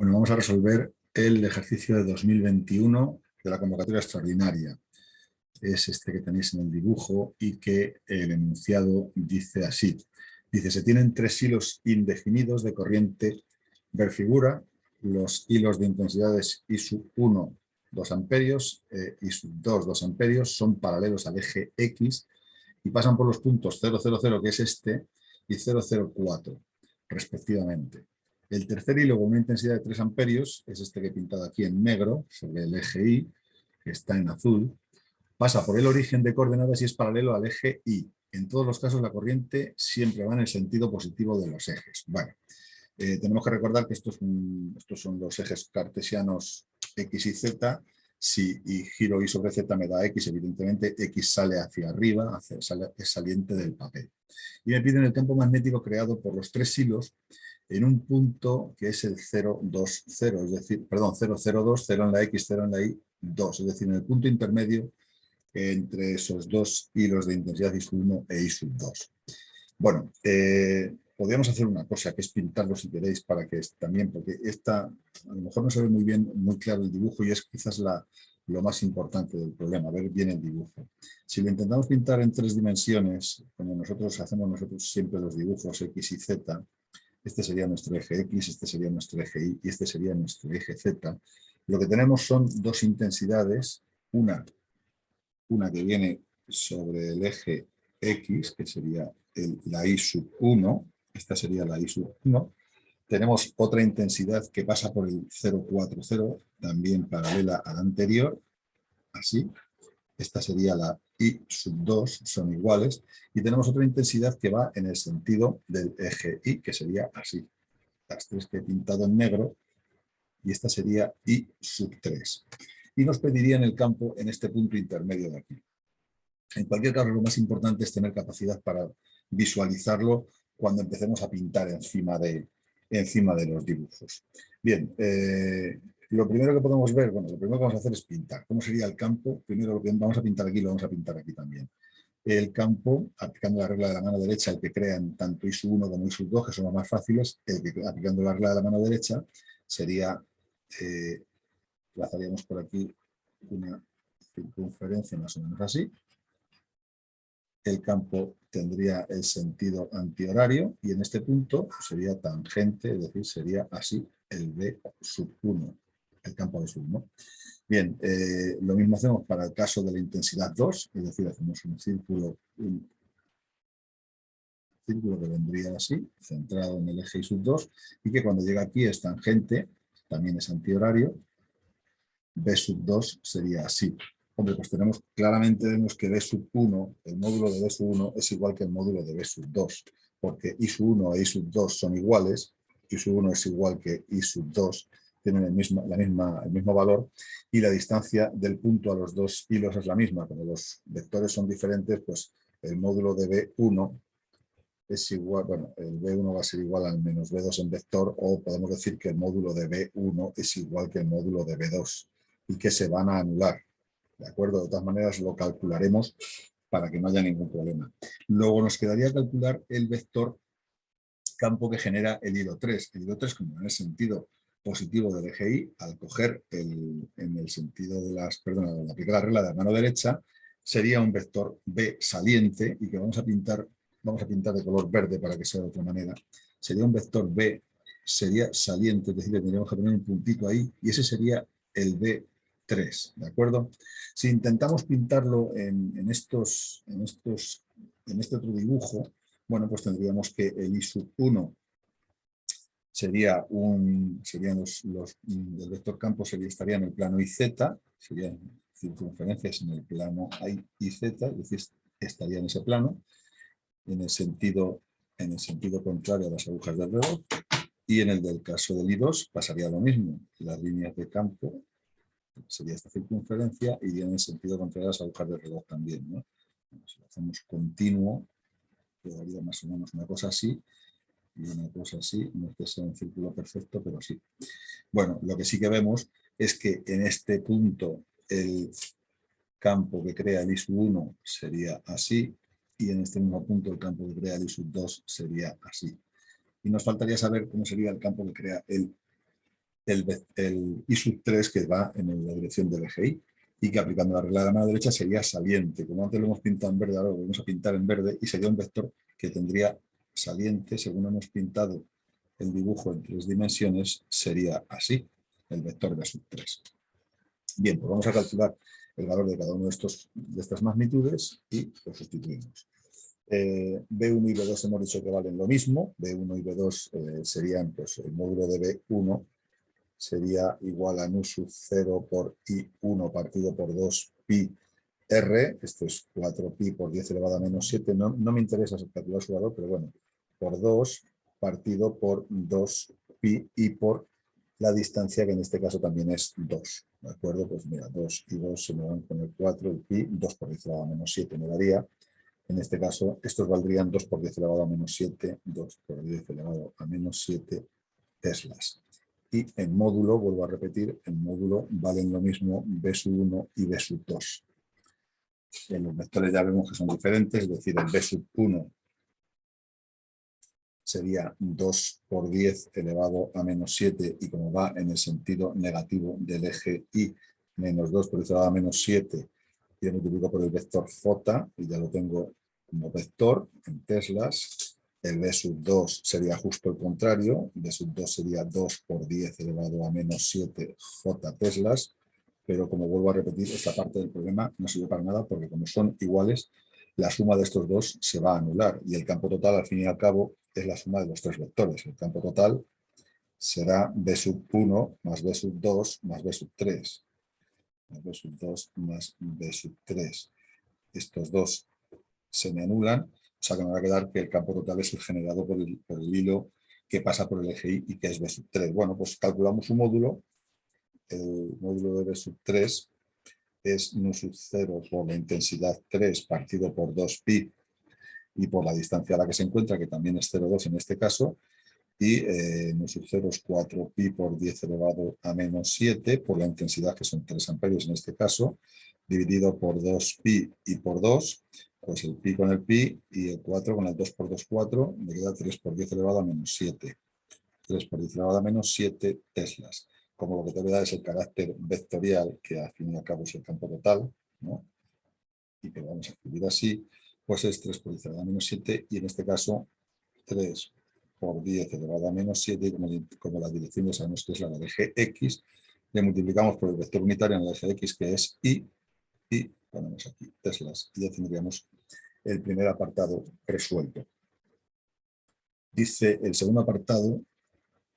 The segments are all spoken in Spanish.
Bueno, vamos a resolver el ejercicio de 2021 de la convocatoria extraordinaria. Es este que tenéis en el dibujo y que el enunciado dice así. Dice, se tienen tres hilos indefinidos de corriente ver figura. Los hilos de intensidades I1, 2 amperios, I2, 2 amperios, son paralelos al eje X y pasan por los puntos 000, que es este, y 004, respectivamente. El tercer hilo con una intensidad de 3 amperios es este que he pintado aquí en negro, sobre el eje Y, que está en azul, pasa por el origen de coordenadas y es paralelo al eje Y. En todos los casos la corriente siempre va en el sentido positivo de los ejes. Bueno, tenemos que recordar que estos son los ejes cartesianos X y Z. Si giro Y sobre Z me da X, evidentemente X sale hacia arriba, es saliente del papel. Y me piden el campo magnético creado por los tres hilos en un punto que es el 0,20, es decir, perdón, 0,02, 0 en la X, 0 en la Y, 2, es decir, en el punto intermedio entre esos dos hilos de intensidad I1 e I2. Bueno, podríamos hacer una cosa, que es pintarlo si queréis, para que también, porque esta, a lo mejor no se ve muy bien, muy claro el dibujo y es quizás lo más importante del problema, ver bien el dibujo. Si lo intentamos pintar en tres dimensiones, como hacemos siempre los dibujos X y Z, este sería nuestro eje X, este sería nuestro eje Y y este sería nuestro eje Z. Lo que tenemos son dos intensidades, una que viene sobre el eje X, que sería la I1, esta sería la I1. Tenemos otra intensidad que pasa por el 0,40, también paralela a la anterior, así. Esta sería la I2, son iguales. Y tenemos otra intensidad que va en el sentido del eje Y, que sería así. Las tres que he pintado en negro, y esta sería I3. Y nos pedirían el campo en este punto intermedio de aquí. En cualquier caso, lo más importante es tener capacidad para visualizarlo cuando empecemos a pintar encima de los dibujos. Bien, lo primero que podemos ver, bueno, lo primero que vamos a hacer es pintar. ¿Cómo sería el campo? Primero lo que vamos a pintar aquí, lo vamos a pintar aquí también. El campo, aplicando la regla de la mano derecha, el que crean tanto I1 como I2, que son los más fáciles, aplicando la regla de la mano derecha, sería, trazaríamos por aquí una circunferencia más o menos así. El campo tendría el sentido antihorario y en este punto sería tangente, es decir, sería así el B1, el campo de sub, ¿no? Bien, lo mismo hacemos para el caso de la intensidad 2, es decir, hacemos un círculo que vendría así, centrado en el eje I2, y que cuando llega aquí es tangente, también es antihorario, B2 sería así. Hombre, pues claramente vemos que B1, el módulo de B1 es igual que el módulo de B2, porque I1 e I2 son iguales, I1 es igual que I2, tienen el mismo valor, y la distancia del punto a los dos hilos es la misma. Como los vectores son diferentes, pues el módulo de B1 es igual, bueno, el B1 va a ser igual al menos B2 en vector, o podemos decir que el módulo de B1 es igual que el módulo de B2 y que se van a anular. ¿De acuerdo? De todas maneras lo calcularemos para que no haya ningún problema. Luego nos quedaría calcular el vector campo que genera el hilo 3. El hilo 3, como en el sentido positivo del eje Y, al coger en el sentido de al aplicar la regla de la mano derecha, sería un vector B saliente y que vamos a pintar de color verde para que sea de otra manera. Sería un vector B, sería saliente, es decir, tendríamos que poner un puntito ahí y ese sería el B3, ¿de acuerdo? Si intentamos pintarlo en este otro dibujo, bueno, pues tendríamos que el I1 serían el vector campo estaría en el plano IZ, serían circunferencias en el plano IZ, es decir, estaría en ese plano, en el sentido contrario a las agujas del reloj, y en el del caso del I2 pasaría lo mismo, las líneas de campo, sería esta circunferencia, irían en el sentido contrario a las agujas del reloj también, ¿no? Si lo hacemos continuo, quedaría más o menos una cosa así, y una cosa así, no es que sea un círculo perfecto, pero sí. Bueno, lo que sí que vemos es que en este punto el campo que crea el I1 sería así, y en este mismo punto el campo que crea el I2 sería así. Y nos faltaría saber cómo sería el campo que crea el el I sub 3 que va en la dirección del eje Y, y que aplicando la regla de la mano derecha sería saliente. Como antes lo hemos pintado en verde, ahora lo vamos a pintar en verde y sería un vector que tendría saliente, según hemos pintado el dibujo en 3 dimensiones, sería así, el vector B sub 3. Bien, pues vamos a calcular el valor de cada uno de estas magnitudes y lo sustituimos. B1 y B2 hemos dicho que valen lo mismo. B1 y B2 serían, pues el módulo de B1 sería igual a nu sub 0 por I1 partido por 2 pi R, esto es 4pi por 10 elevado a menos 7, no me interesa calcular su valor, pero bueno, por 2 partido por 2 pi y por la distancia, que en este caso también es 2, ¿de acuerdo? Pues mira, 2 y 2 se me van con el 4, el pi, 2 por 10 elevado a menos 7 me daría. En este caso, estos valdrían 2 por 10 elevado a menos 7, 2 por 10 elevado a menos 7 teslas. Y en módulo, vuelvo a repetir, en módulo valen lo mismo B sub 1 y B sub 2. En los vectores ya vemos que son diferentes, es decir, el B sub 1 sería 2 por 10 elevado a menos 7 y como va en el sentido negativo del eje Y, menos 2 por 10 elevado a menos 7 y lo multiplico por el vector J y ya lo tengo como vector en teslas. El B sub 2 sería justo el contrario, B sub 2 sería 2 por 10 elevado a menos 7 J teslas, pero como vuelvo a repetir, esta parte del problema no sirve para nada porque como son iguales, la suma de estos dos se va a anular y el campo total, al fin y al cabo, es la suma de los tres vectores. El campo total será B sub 1 más B sub 2 más B sub 3. Más B sub 2 más B sub 3. Estos dos se me anulan, o sea que me va a quedar que el campo total es el generado por el hilo que pasa por el eje Y que es B sub 3. Bueno, pues calculamos un módulo. El módulo de B sub 3 es nu sub 0 por la intensidad 3 partido por 2pi y por la distancia a la que se encuentra, que también es 0,2 en este caso, y nu sub 0 es 4pi por 10 elevado a menos 7, por la intensidad, que son 3 amperios en este caso, dividido por 2pi y por 2, pues el pi con el pi y el 4 con el 2 por 2, 4, me queda 3 por 10 elevado a menos 7. 3 por 10 elevado a menos 7 teslas. Como lo que te voy a dar es el carácter vectorial, que al fin y al cabo es el campo total, ¿no? Y que lo vamos a escribir así, pues es 3 por 10 elevado a menos 7 y en este caso 3 por 10 elevado a menos 7 y como la dirección ya sabemos que es la del eje X, le multiplicamos por el vector unitario en el eje X que es Y y ponemos aquí teslas y ya tendríamos el primer apartado resuelto. Dice el segundo apartado,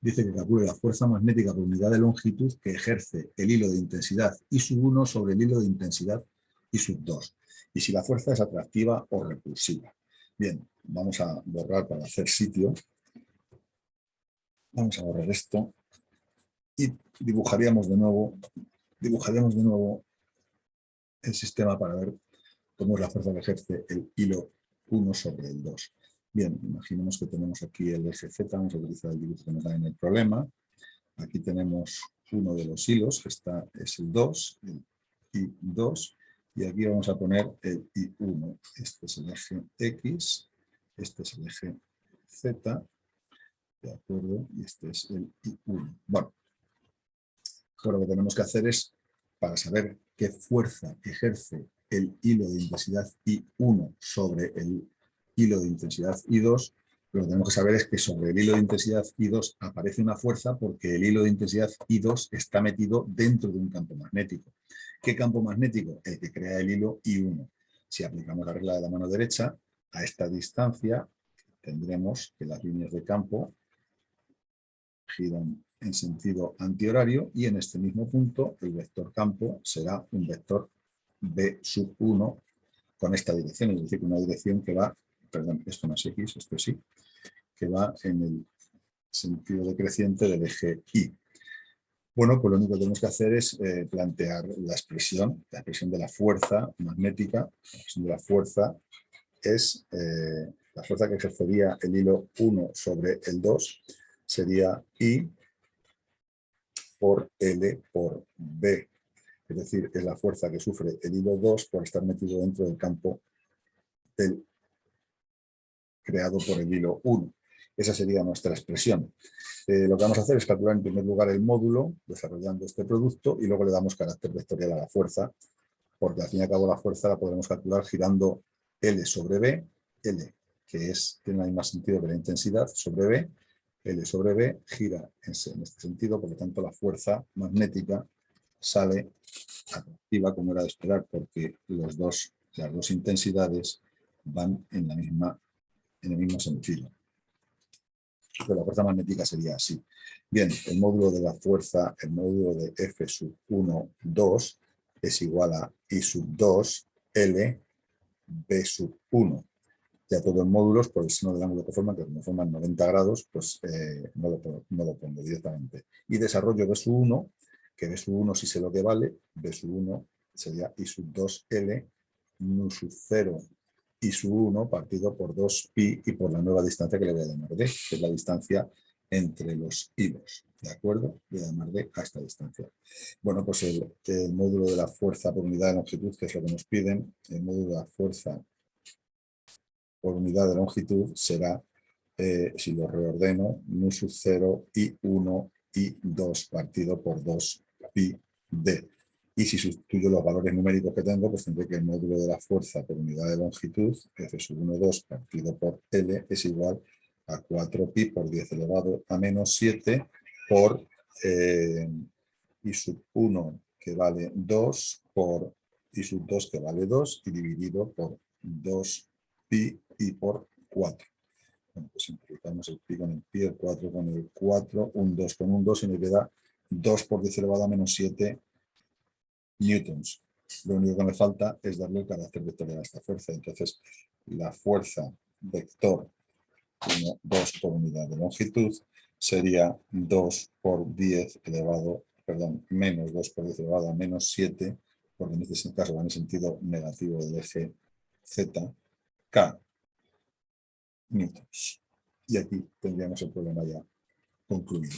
dice que calcule la fuerza magnética por unidad de longitud que ejerce el hilo de intensidad I sub 1 sobre el hilo de intensidad I sub 2 y si la fuerza es atractiva o repulsiva. Bien, vamos a borrar para hacer sitio. Vamos a borrar esto y dibujaríamos de nuevo el sistema para ver cómo es la fuerza que ejerce el hilo 1 sobre el 2. Bien, imaginemos que tenemos aquí el eje Z, vamos a utilizar el dibujo que nos da en el problema. Aquí tenemos uno de los hilos, que es el 2, el I2, y aquí vamos a poner el I1. Este es el eje X, este es el eje Z, ¿de acuerdo? Y este es el I1. Bueno, pues lo que tenemos que hacer es, para saber qué fuerza ejerce el hilo de intensidad I1 sobre el hilo de intensidad I2, lo que tenemos que saber es que sobre el hilo de intensidad I2 aparece una fuerza porque el hilo de intensidad I2 está metido dentro de un campo magnético. ¿Qué campo magnético? El que crea el hilo I1. Si aplicamos la regla de la mano derecha, a esta distancia tendremos que las líneas de campo giran en sentido antihorario y en este mismo punto el vector campo será un vector B sub 1 con esta dirección, es decir, una dirección que va, perdón, esto no es X, esto sí, que va en el sentido decreciente del eje Y. Bueno, pues lo único que tenemos que hacer es plantear la expresión de la fuerza magnética. La expresión de la fuerza es la fuerza que ejercería el hilo 1 sobre el 2, sería I por L por B. Es decir, es la fuerza que sufre el hilo 2 por estar metido dentro del campo creado por el hilo 1. Esa sería nuestra expresión. Lo que vamos a hacer es calcular en primer lugar el módulo, desarrollando este producto, y luego le damos carácter vectorial a la fuerza, porque al fin y al cabo la fuerza la podremos calcular girando L sobre B, L, que tiene el mismo sentido que la intensidad, sobre B, L sobre B gira en este sentido, por lo tanto la fuerza magnética sale atractiva, como era de esperar, porque las dos intensidades van en el mismo sentido. Pero la fuerza magnética sería así. Bien, el módulo de la fuerza, el módulo de F sub 1, 2, es igual a I sub 2, L, B sub 1. Ya todo en módulos, por el seno del ángulo que forman, que como forman 90 grados, pues no lo pongo directamente. Y desarrollo B sub 1, que B sub 1 sí sé lo que vale, B sub 1 sería I sub 2, L, nu sub 0, I sub 1 partido por 2pi y por la nueva distancia que le voy a llamar D, que es la distancia entre los hilos. ¿De acuerdo? Voy a llamar D a esta distancia. Bueno, pues el módulo de la fuerza por unidad de longitud, que es lo que nos piden, el módulo de la fuerza por unidad de longitud será, si lo reordeno, nu sub 0, I1, I2 partido por 2pi d. Y si sustituyo los valores numéricos que tengo, pues tendré que el módulo de la fuerza por unidad de longitud, F sub 1, 2 partido por L, es igual a 4pi por 10 elevado a menos 7 por I sub 1, que vale 2, por I sub 2, que vale 2, y dividido por 2pi y por 4. Bueno, pues simplificamos el pi con el pi, el 4 con el 4, un 2 con un 2, y me queda 2 por 10 elevado a menos 7 newtons. Lo único que me falta es darle el carácter vectorial a esta fuerza. Entonces, la fuerza vector 1, 2 por unidad de longitud sería 2 por 10 elevado, perdón, menos 2 por 10 elevado a menos 7, porque en este caso va en el sentido negativo del eje Z, K newtons. Y aquí tendríamos el problema ya concluido.